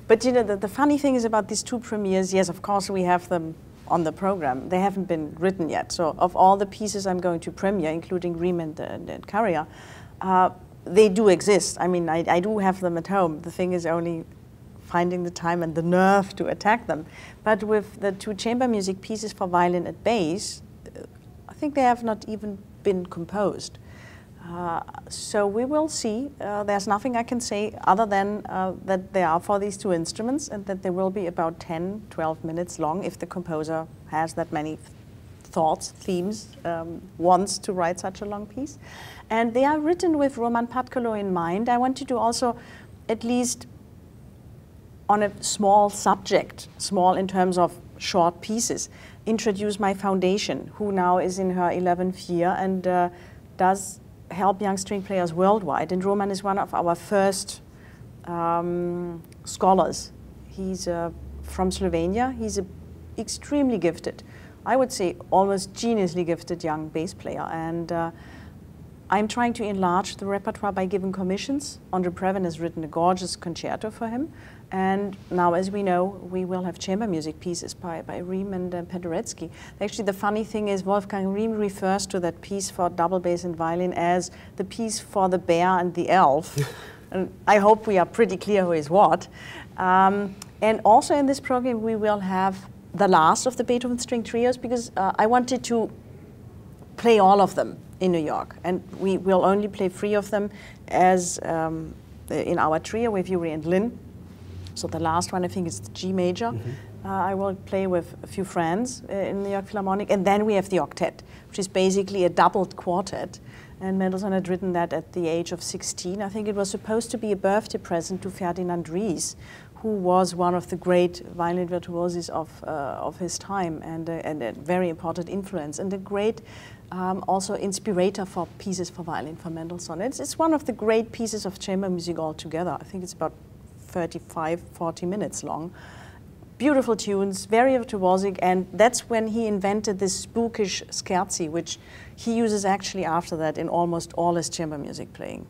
But you know, the funny thing is about these two premieres, yes, of course we have them on the program. They haven't been written yet. So of all the pieces I'm going to premiere, including Riem and Carrier, they do exist. I mean, I do have them at home. The thing is only finding the time and the nerve to attack them. But with the two chamber music pieces for violin and bass, I think they have not even been composed. So we will see. There's nothing I can say other than that they are for these two instruments and that they will be about 10, 12 minutes long if the composer has that many thoughts, themes, wants to write such a long piece. And they are written with Roman Patkalo in mind. I want to do also at least on a small subject, small in terms of short pieces, introduce my foundation, who now is in her 11th year and does help young string players worldwide. And Roman is one of our first scholars. He's from Slovenia. He's extremely gifted, I would say almost geniusly gifted young bass player. And I'm trying to enlarge the repertoire by giving commissions. Andre Previn has written a gorgeous concerto for him. And now, as we know, we will have chamber music pieces by Riem and Penderecki. Actually, the funny thing is Wolfgang Riem refers to that piece for double bass and violin as the piece for the bear and the elf. And I hope we are pretty clear who is what. And also in this program, we will have the last of the Beethoven string trios, because I wanted to play all of them in New York. And we will only play 3 of them as in our trio with Yuri and Lynn. So the last one, I think, is the G major. I will play with a few friends in the New York Philharmonic. And then we have the octet, which is basically a doubled quartet. And Mendelssohn had written that at the age of 16. I think it was supposed to be a birthday present to Ferdinand Ries, who was one of the great violin virtuosos of his time and a very important influence and a great also inspirator for pieces for violin for Mendelssohn. It's one of the great pieces of chamber music altogether. I think it's about 35, 40 minutes long. Beautiful tunes, very virtuosic, and that's when he invented this spookish scherzi, which he uses actually after that in almost all his chamber music playing.